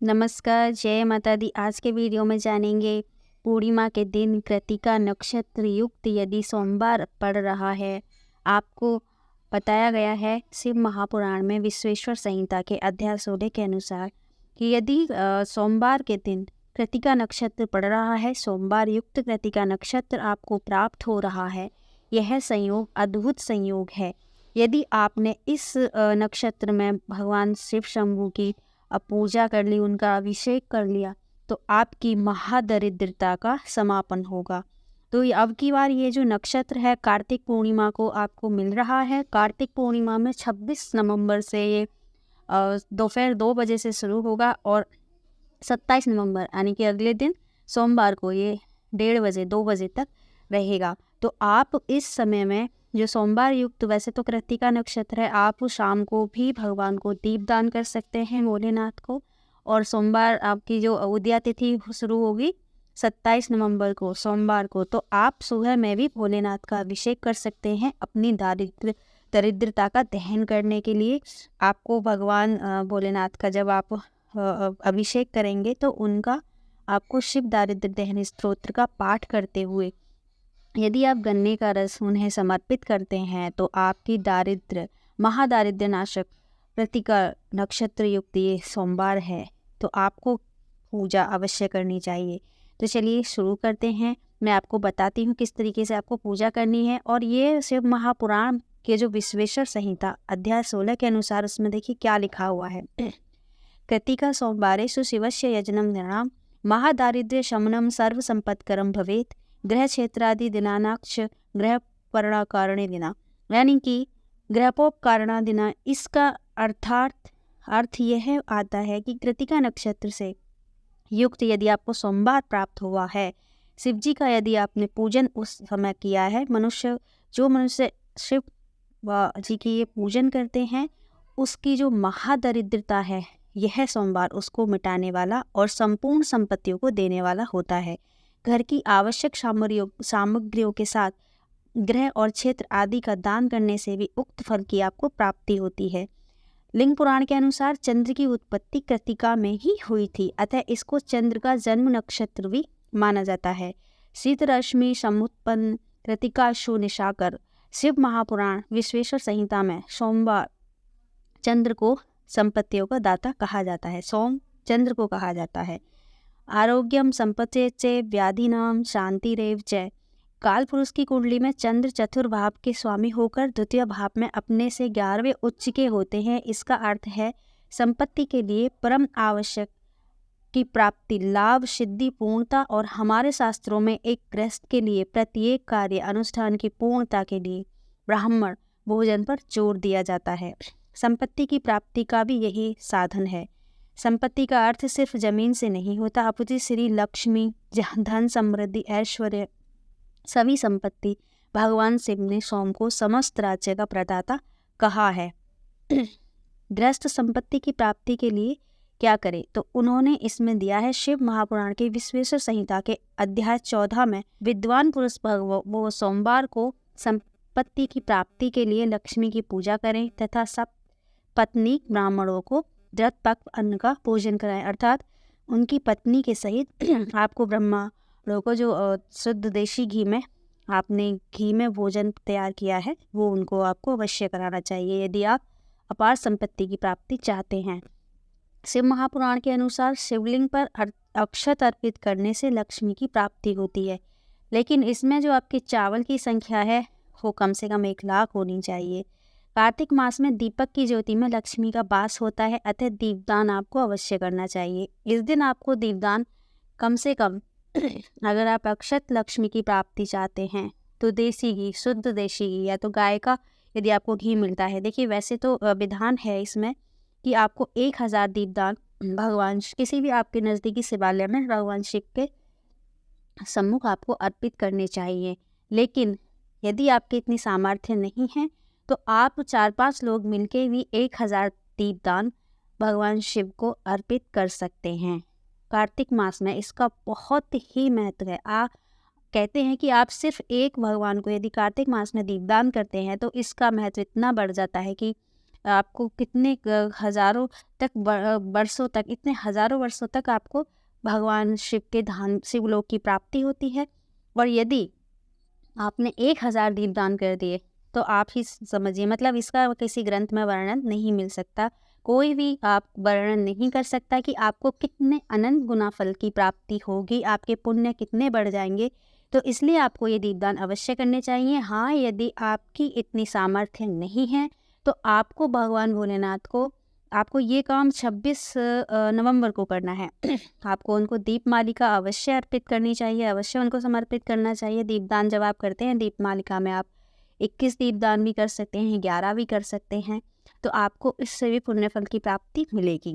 नमस्कार, जय माता दी। आज के वीडियो में जानेंगे पूर्णिमा के दिन कृतिका नक्षत्र युक्त यदि सोमवार पड़ रहा है। आपको बताया गया है शिव महापुराण में विश्वेश्वर संहिता के अध्याय 16 के अनुसार कि यदि सोमवार के दिन कृतिका नक्षत्र पड़ रहा है, सोमवार युक्त कृतिका नक्षत्र आपको प्राप्त हो रहा है, यह संयोग अद्भुत संयोग है। यदि आपने इस नक्षत्र में भगवान शिव शंभू की पूजा कर ली, उनका अभिषेक कर लिया, तो आपकी महादरिद्रता का समापन होगा। तो अब की बार ये जो नक्षत्र है कार्तिक पूर्णिमा को आपको मिल रहा है। कार्तिक पूर्णिमा में 26 नवंबर से ये दोपहर 2 बजे से शुरू होगा और 27 नवंबर यानी कि अगले दिन सोमवार को ये 1:30 बजे 2 बजे तक रहेगा। तो आप इस समय में जो सोमवार युक्त, वैसे तो कृत्तिका नक्षत्र है, आप शाम को भी भगवान को दीपदान कर सकते हैं भोलेनाथ को। और सोमवार आपकी जो उदया तिथि शुरू होगी 27 नवंबर को सोमवार को, तो आप सुबह में भी भोलेनाथ का अभिषेक कर सकते हैं अपनी दरिद्रता का दहन करने के लिए। आपको भगवान भोलेनाथ का जब आप अभिषेक करेंगे तो उनका आपको शिव दारिद्र्य दहन स्तोत्र का पाठ करते हुए यदि आप गन्ने का रस उन्हें समर्पित करते हैं तो आपकी दारिद्र्य महादारिद्र्य नाशक कृतिका नक्षत्र युक्त ये सोमवार है, तो आपको पूजा अवश्य करनी चाहिए। तो चलिए शुरू करते हैं। मैं आपको बताती हूँ किस तरीके से आपको पूजा करनी है। और ये शिव महापुराण के जो विश्वेश्वर संहिता अध्याय 16 के अनुसार उसमें देखिए क्या लिखा हुआ है। कृतिका सोमवारेषु शिवस्य यजनं नृणां महादारिद्र्य शमनं सर्व संपत्करं भवेत् ग्रह क्षेत्रादि दिनानाक्ष ग्रह पर्णाकारणे दिना, यानी कि ग्रहोपकारणा दिना। इसका अर्थ यह आता है कि कृतिका नक्षत्र से युक्त यदि आपको सोमवार प्राप्त हुआ है, शिव जी का यदि आपने पूजन उस समय किया है, जो मनुष्य शिव जी की ये पूजन करते हैं उसकी जो महादरिद्रता है, यह सोमवार उसको मिटाने वाला और संपूर्ण संपत्तियों को देने वाला होता है। घर की आवश्यक सामग्रियों के साथ ग्रह और क्षेत्र आदि का दान करने से भी उक्त फल की आपको प्राप्ति होती है। लिंग पुराण के अनुसार चंद्र की उत्पत्ति कृतिका में ही हुई थी, अतः इसको चंद्र का जन्म नक्षत्र भी माना जाता है। शीत रश्मि समुत्पन्न कृतिका शु निशाकर शिव महापुराण विश्वेश्वर संहिता में सोमवार चंद्र को संपत्तियों का दाता कहा जाता है। सोम चंद्र को कहा जाता है। आरोग्यम संपत्ति च व्याधिनाम शांतिरेव च। काल पुरुष की कुंडली में चंद्र चतुर्भाव के स्वामी होकर द्वितीय भाव में अपने से 11वें उच्च के होते हैं। इसका अर्थ है संपत्ति के लिए परम आवश्यक की प्राप्ति, लाभ, सिद्धि, पूर्णता। और हमारे शास्त्रों में एक गृहस्थ के लिए प्रत्येक कार्य अनुष्ठान की पूर्णता के लिए ब्राह्मण भोजन पर जोर दिया जाता है। संपत्ति की प्राप्ति का भी यही साधन है। संपत्ति का अर्थ सिर्फ जमीन से नहीं होता, अपितु श्री लक्ष्मी, धन, समृद्धि, ऐश्वर्य, सभी संपत्ति। भगवान शिव ने सोम को समस्त राज्य का प्रदाता कहा है। गृहस्थ संपत्ति की प्राप्ति के लिए क्या करे, तो उन्होंने इसमें दिया है। शिव महापुराण के विश्वेश्वर संहिता के अध्याय 14 में विद्वान पुरुष वो सोमवार को संपत्ति की प्राप्ति के लिए लक्ष्मी की पूजा करें तथा सब पत्नी ब्राह्मणों को द्रतपक्व अन्न का भोजन कराएं, अर्थात उनकी पत्नी के सहित आपको ब्राह्मणों को जो शुद्ध देशी घी में आपने घी में भोजन तैयार किया है वो उनको आपको अवश्य कराना चाहिए यदि आप अपार संपत्ति की प्राप्ति चाहते हैं। शिव महापुराण के अनुसार शिवलिंग पर अक्षत अर्पित करने से लक्ष्मी की प्राप्ति होती है, लेकिन इसमें जो आपकी चावल की संख्या है वो कम से कम 1 लाख होनी चाहिए। कार्तिक मास में दीपक की ज्योति में लक्ष्मी का वास होता है, अतः दीपदान आपको अवश्य करना चाहिए। इस दिन आपको दीपदान कम से कम अगर आप अक्षत लक्ष्मी की प्राप्ति चाहते हैं तो देसी घी, शुद्ध देशी घी या तो गाय का यदि आपको घी मिलता है। देखिए वैसे तो विधान है इसमें कि आपको 1000 दीपदान भगवान किसी भी आपके नज़दीकी शिवालय में भगवान शिव के सम्मुख आपको अर्पित करने चाहिए। लेकिन यदि आपके इतनी सामर्थ्य नहीं है तो आप 4-5 लोग मिलके भी 1000 दीपदान भगवान शिव को अर्पित कर सकते हैं। कार्तिक मास में इसका बहुत ही महत्व है। कहते हैं कि आप सिर्फ एक भगवान को यदि कार्तिक मास में दीपदान करते हैं तो इसका महत्व इतना बढ़ जाता है कि आपको कितने हज़ारों तक वर्षों तक, इतने हज़ारों वर्षों तक आपको भगवान शिव के धाम शिवलोक की प्राप्ति होती है। और यदि आपने 1000 दीपदान कर दिए तो आप ही समझिए, मतलब इसका किसी ग्रंथ में वर्णन नहीं मिल सकता। कोई भी आप वर्णन नहीं कर सकता कि आपको कितने अनंत गुना फल की प्राप्ति होगी, आपके पुण्य कितने बढ़ जाएंगे। तो इसलिए आपको ये दीपदान अवश्य करने चाहिए। हाँ, यदि आपकी इतनी सामर्थ्य नहीं है तो आपको भगवान भोलेनाथ को, आपको ये काम 26 नवंबर को करना है। आपको उनको दीपमालिका अवश्य अर्पित करनी चाहिए, अवश्य उनको समर्पित करना चाहिए। दीपदान जब आप करते हैं दीपमालिका में, आप 21 दीपदान भी कर सकते हैं, 11 भी कर सकते हैं, तो आपको इससे भी पुण्य फल की प्राप्ति मिलेगी।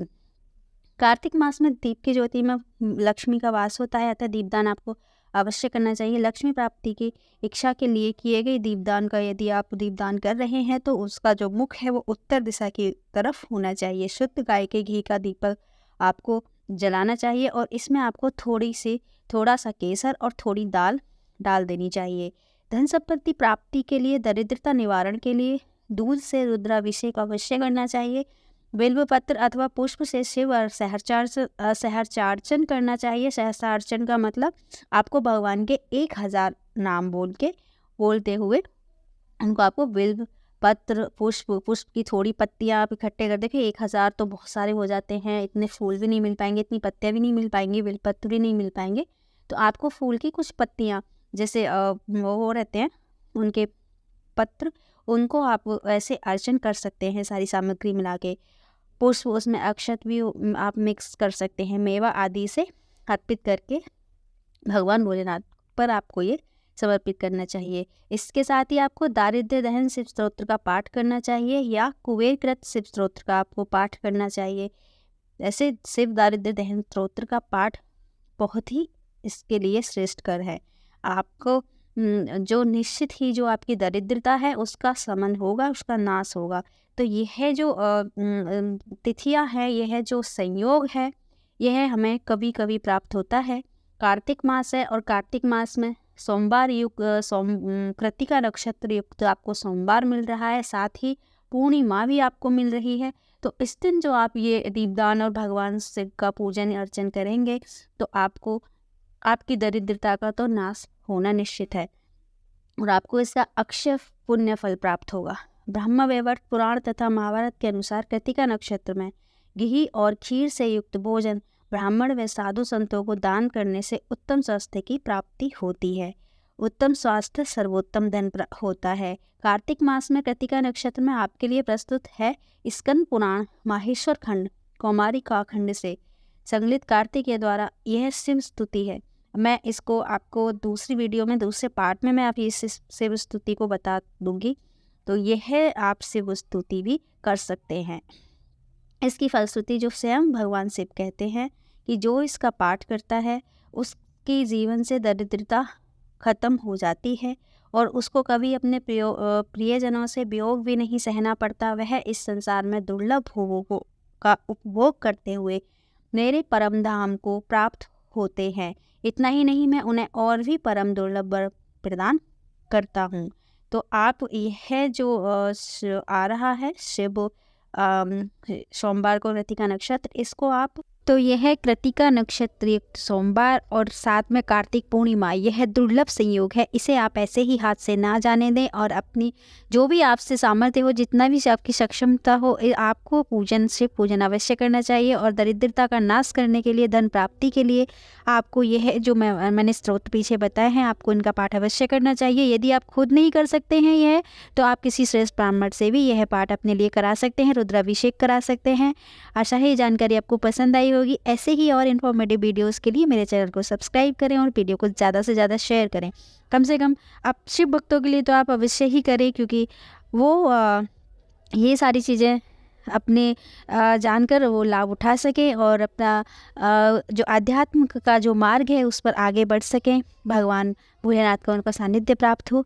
कार्तिक मास में दीप की ज्योति में लक्ष्मी का वास होता है, अतः दीपदान आपको अवश्य करना चाहिए। लक्ष्मी प्राप्ति की इच्छा के लिए किए गए दीपदान का, यदि आप दीपदान कर रहे हैं तो उसका जो मुख है वो उत्तर दिशा की तरफ होना चाहिए। शुद्ध गाय के घी का दीपक आपको जलाना चाहिए और इसमें आपको थोड़ा सा केसर और थोड़ी दाल डाल देनी चाहिए। धन संपत्ति प्राप्ति के लिए, दरिद्रता निवारण के लिए दूध से रुद्राभिषेक अवश्य करना चाहिए। बिल्व पत्र अथवा पुष्प से शिव और सहस्त्रार्चन करना चाहिए। सहस्त्रार्चन का मतलब आपको भगवान के 1000 नाम बोलते हुए उनको आपको बिल्व पत्र, पुष्प की थोड़ी पत्तियाँ आप इकट्ठे कर देखिए। 1000 तो बहुत सारे हो जाते हैं, इतने फूल भी नहीं मिल पाएंगे, इतनी पत्तियाँ भी नहीं मिल पाएंगी, बिल्व पत्र भी नहीं मिल पाएंगे। तो आपको फूल की कुछ पत्तियाँ, जैसे वो रहते हैं उनके पत्र, उनको आप ऐसे अर्चन कर सकते हैं सारी सामग्री मिला के। पुष्प, उसमें अक्षत भी आप मिक्स कर सकते हैं, मेवा आदि से अर्पित करके भगवान भोलेनाथ पर आपको ये समर्पित करना चाहिए। इसके साथ ही आपको दारिद्र्य दहन शिव स्तोत्र का पाठ करना चाहिए या कुबेरकृत शिव स्तोत्र का आपको पाठ करना चाहिए। ऐसे शिव दारिद्र्य दहन स्तोत्र का पाठ बहुत ही इसके लिए श्रेष्ठकर है। आपको जो निश्चित ही जो आपकी दरिद्रता है उसका शमन होगा, उसका नाश होगा। तो यह जो तिथियां है, यह जो संयोग है, यह हमें कभी कभी प्राप्त होता है। कार्तिक मास है और कार्तिक मास में सोमवार युक्त कृतिका नक्षत्र युक्त आपको सोमवार मिल रहा है, साथ ही पूर्णिमा भी आपको मिल रही है। तो इस दिन जो आप ये दीपदान और भगवान शिव का पूजन अर्चन करेंगे तो आपको आपकी दरिद्रता का तो नाश होना निश्चित है और आपको इसका अक्षय पुण्य फल प्राप्त होगा। ब्रह्मवैवर्त पुराण तथा महाभारत के अनुसार कृतिका नक्षत्र में घी और खीर से युक्त भोजन ब्राह्मण व साधु संतों को दान करने से उत्तम स्वास्थ्य की प्राप्ति होती है। उत्तम स्वास्थ्य सर्वोत्तम धन होता है। कार्तिक मास में कृतिका नक्षत्र में आपके लिए प्रस्तुत है स्कंद पुराण माहेश्वर खंड कौमारिका खंड से संकलित कार्तिक के द्वारा यह शिव स्तुति है। मैं इसको आपको दूसरी वीडियो में, दूसरे पार्ट में मैं आप ये शिव स्तुति को बता दूंगी, तो यह आप शिव स्तुति भी कर सकते हैं। इसकी फलश्रुति जो स्वयं भगवान शिव कहते हैं कि जो इसका पाठ करता है उसकी जीवन से दरिद्रता खत्म हो जाती है और उसको कभी अपने प्रियजनों से वियोग भी नहीं सहना पड़ता। वह इस संसार में दुर्लभ भोगों का उपभोग करते हुए मेरे परम धाम को प्राप्त होते हैं। इतना ही नहीं, मैं उन्हें और भी परम दुर्लभ वर प्रदान करता हूँ। तो आप यह जो आ रहा है शिव सोमवार को कृतिका नक्षत्र, इसको आप, तो यह कृतिका नक्षत्र युक्त सोमवार और साथ में कार्तिक पूर्णिमा, यह दुर्लभ संयोग है। इसे आप ऐसे ही हाथ से ना जाने दें और अपनी जो भी आपसे सामर्थ्य हो, जितना भी आपकी सक्षमता हो, आपको शिव पूजन अवश्य करना चाहिए। और दरिद्रता का नाश करने के लिए, धन प्राप्ति के लिए आपको यह जो मैंने स्रोत पीछे बताए हैं, आपको इनका पाठ अवश्य करना चाहिए। यदि आप खुद नहीं कर सकते हैं यह, तो आप किसी श्रेष्ठ ब्राह्मण से भी यह पाठ अपने लिए करा सकते हैं, रुद्राभिषेक करा सकते हैं। आशा है ये जानकारी आपको पसंद आई होगी। ऐसे ही और इन्फॉर्मेटिव वीडियोस के लिए मेरे चैनल को सब्सक्राइब करें और वीडियो को ज़्यादा से ज़्यादा शेयर करें। कम से कम आप शिव भक्तों के लिए तो आप अवश्य ही करें, क्योंकि वो ये सारी चीज़ें अपने जानकर वो लाभ उठा सकें और अपना जो आध्यात्म का जो मार्ग है उस पर आगे बढ़ सकें। भगवान भोलेनाथ का उनका सानिध्य प्राप्त हो।